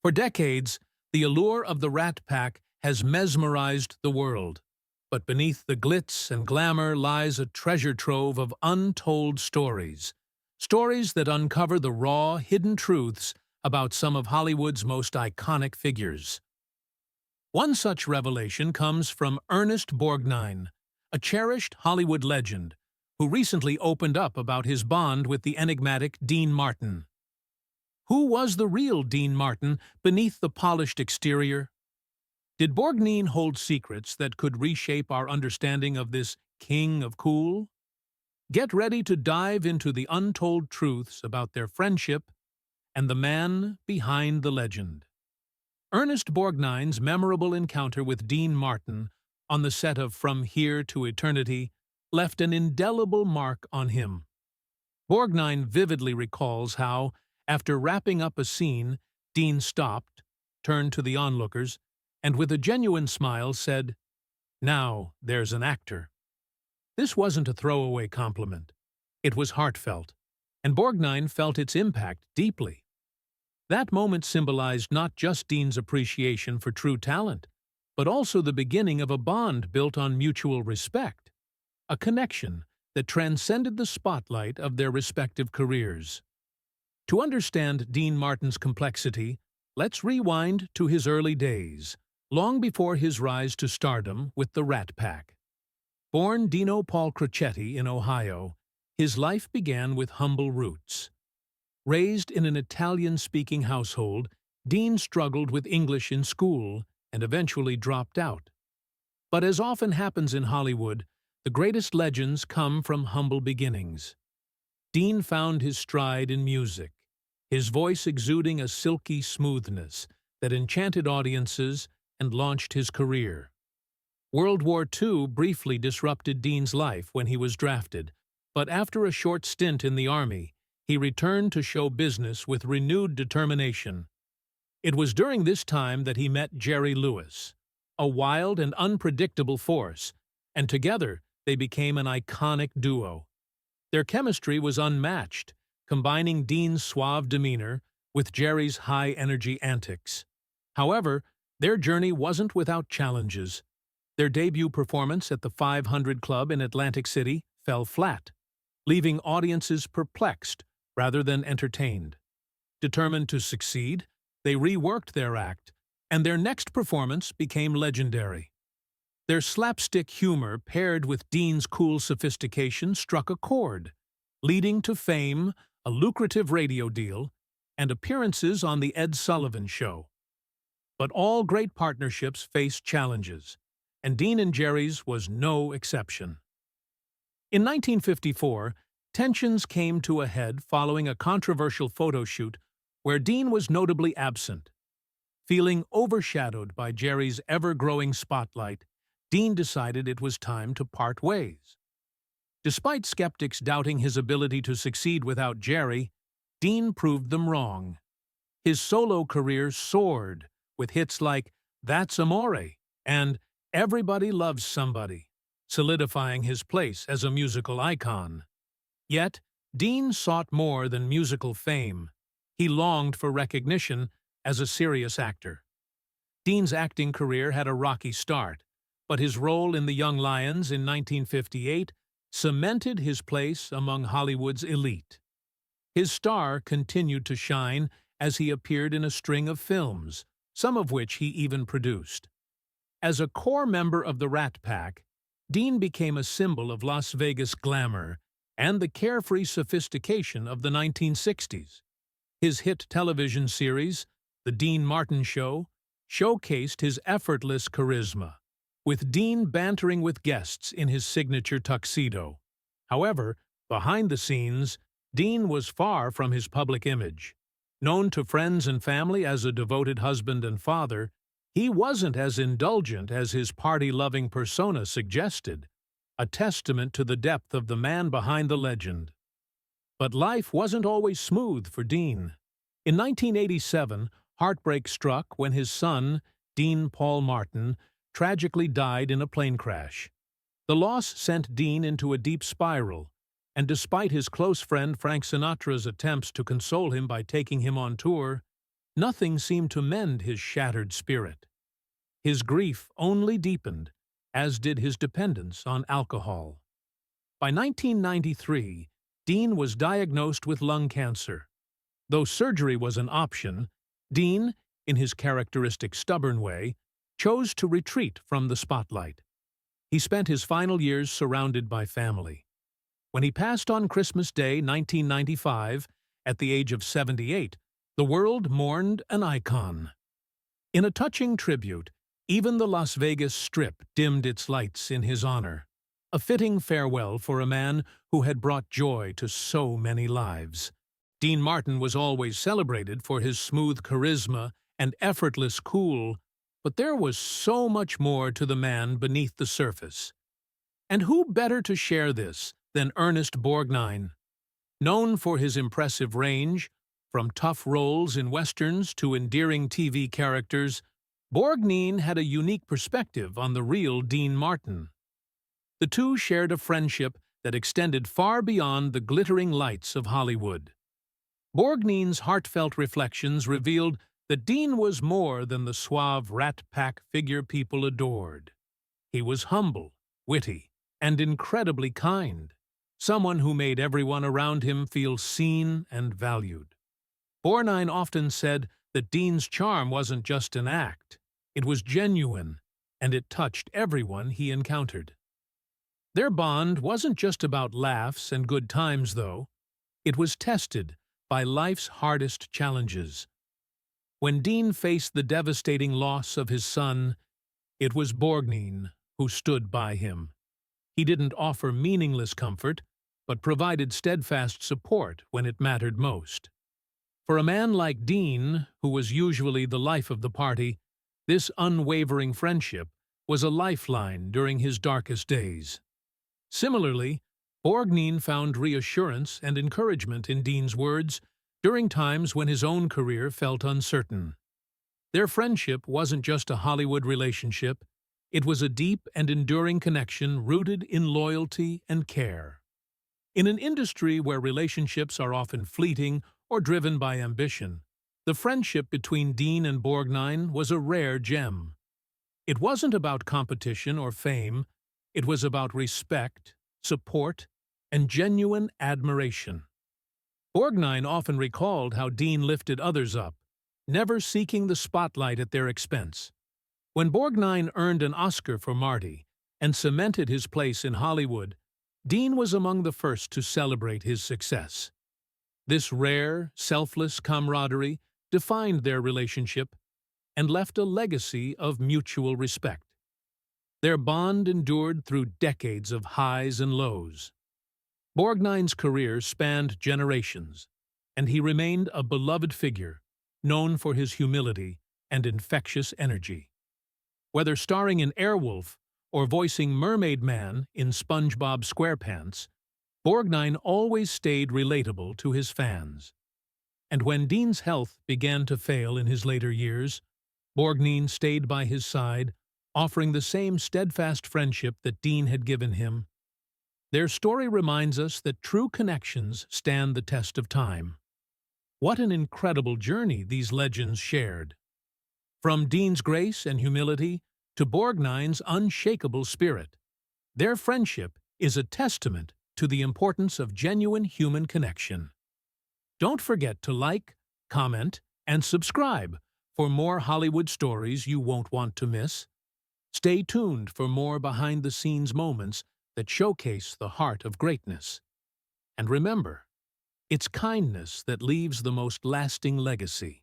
For decades, the allure of the Rat Pack has mesmerized the world. But beneath the glitz and glamour lies a treasure trove of untold stories. Stories that uncover the raw, hidden truths about some of Hollywood's most iconic figures. One such revelation comes from Ernest Borgnine, a cherished Hollywood legend, who recently opened up about his bond with the enigmatic Dean Martin. Who was the real Dean Martin beneath the polished exterior? Did Borgnine hold secrets that could reshape our understanding of this king of cool? Get ready to dive into the untold truths about their friendship and the man behind the legend. Ernest Borgnine's memorable encounter with Dean Martin on the set of From Here to Eternity left an indelible mark on him. Borgnine vividly recalls how, after wrapping up a scene, Dean stopped, turned to the onlookers, and with a genuine smile said, "Now there's an actor." This wasn't a throwaway compliment. It was heartfelt, and Borgnine felt its impact deeply. That moment symbolized not just Dean's appreciation for true talent, but also the beginning of a bond built on mutual respect, a connection that transcended the spotlight of their respective careers. To understand Dean Martin's complexity, let's rewind to his early days, long before his rise to stardom with the Rat Pack. Born Dino Paul Crocetti in Ohio, his life began with humble roots. Raised in an Italian-speaking household, Dean struggled with English in school and eventually dropped out. But as often happens in Hollywood, the greatest legends come from humble beginnings. Dean found his stride in music, his voice exuding a silky smoothness that enchanted audiences and launched his career. World War II briefly disrupted Dean's life when he was drafted, but after a short stint in the Army, he returned to show business with renewed determination. It was during this time that he met Jerry Lewis, a wild and unpredictable force, and together they became an iconic duo. Their chemistry was unmatched, combining Dean's suave demeanor with Jerry's high-energy antics. However, their journey wasn't without challenges. Their debut performance at the 500 Club in Atlantic City fell flat, leaving audiences perplexed rather than entertained. Determined to succeed, they reworked their act, and their next performance became legendary. Their slapstick humor paired with Dean's cool sophistication struck a chord, leading to fame, a lucrative radio deal, and appearances on The Ed Sullivan Show. But all great partnerships face challenges, and Dean and Jerry's was no exception. In 1954, tensions came to a head following a controversial photo shoot where Dean was notably absent. Feeling overshadowed by Jerry's ever-growing spotlight, Dean decided it was time to part ways. Despite skeptics doubting his ability to succeed without Jerry, Dean proved them wrong. His solo career soared, with hits like That's Amore and Everybody Loves Somebody, solidifying his place as a musical icon. Yet, Dean sought more than musical fame. He longed for recognition as a serious actor. Dean's acting career had a rocky start, but his role in The Young Lions in 1958 cemented his place among Hollywood's elite. His star continued to shine as he appeared in a string of films, some of which he even produced. As a core member of the Rat Pack, Dean became a symbol of Las Vegas glamour and the carefree sophistication of the 1960s. His hit television series, The Dean Martin Show, showcased his effortless charisma, with Dean bantering with guests in his signature tuxedo. However, behind the scenes, Dean was far from his public image. Known to friends and family as a devoted husband and father, he wasn't as indulgent as his party-loving persona suggested, a testament to the depth of the man behind the legend. But life wasn't always smooth for Dean. In 1987, heartbreak struck when his son, Dean Paul Martin, tragically died in a plane crash. The loss sent Dean into a deep spiral, and despite his close friend Frank Sinatra's attempts to console him by taking him on tour, Nothing seemed to mend his shattered spirit. His grief only deepened, as did his dependence on alcohol. By 1993, Dean was diagnosed with lung cancer. Though surgery was an option, Dean, in his characteristic stubborn way, chose to retreat from the spotlight. He spent his final years surrounded by family. When he passed on Christmas Day 1995, at the age of 78, the world mourned an icon. In a touching tribute, even the Las Vegas Strip dimmed its lights in his honor, a fitting farewell for a man who had brought joy to so many lives. Dean Martin was always celebrated for his smooth charisma and effortless cool, but there was so much more to the man beneath the surface. And who better to share this than Ernest Borgnine? Known for his impressive range, from tough roles in westerns to endearing TV characters, Borgnine had a unique perspective on the real Dean Martin. The two shared a friendship that extended far beyond the glittering lights of Hollywood. Borgnine's heartfelt reflections revealed that Dean was more than the suave Rat Pack figure people adored. He was humble, witty, and incredibly kind, someone who made everyone around him feel seen and valued. Borgnine often said that Dean's charm wasn't just an act, it was genuine, and it touched everyone he encountered. Their bond wasn't just about laughs and good times, though. It was tested by life's hardest challenges. When Dean faced the devastating loss of his son, it was Borgnine who stood by him. He didn't offer meaningless comfort, but provided steadfast support when it mattered most. For a man like Dean, who was usually the life of the party, this unwavering friendship was a lifeline during his darkest days. Similarly, Borgnine found reassurance and encouragement in Dean's words during times when his own career felt uncertain. Their friendship wasn't just a Hollywood relationship, it was a deep and enduring connection rooted in loyalty and care. In an industry where relationships are often fleeting or driven by ambition, the friendship between Dean and Borgnine was a rare gem. It wasn't about competition or fame, it was about respect, support, and genuine admiration. Borgnine often recalled how Dean lifted others up, never seeking the spotlight at their expense. When Borgnine earned an Oscar for Marty and cemented his place in Hollywood, Dean was among the first to celebrate his success. This rare, selfless camaraderie defined their relationship and left a legacy of mutual respect. Their bond endured through decades of highs and lows. Borgnine's career spanned generations, and he remained a beloved figure, known for his humility and infectious energy. Whether starring in Airwolf or voicing Mermaid Man in SpongeBob SquarePants, Borgnine always stayed relatable to his fans. And when Dean's health began to fail in his later years, Borgnine stayed by his side, offering the same steadfast friendship that Dean had given him. Their story reminds us that true connections stand the test of time. What an incredible journey these legends shared. From Dean's grace and humility to Borgnine's unshakable spirit, their friendship is a testament to the importance of genuine human connection. Don't forget to like, comment, and subscribe for more Hollywood stories you won't want to miss. Stay tuned for more behind-the-scenes moments that showcase the heart of greatness. And remember, it's kindness that leaves the most lasting legacy.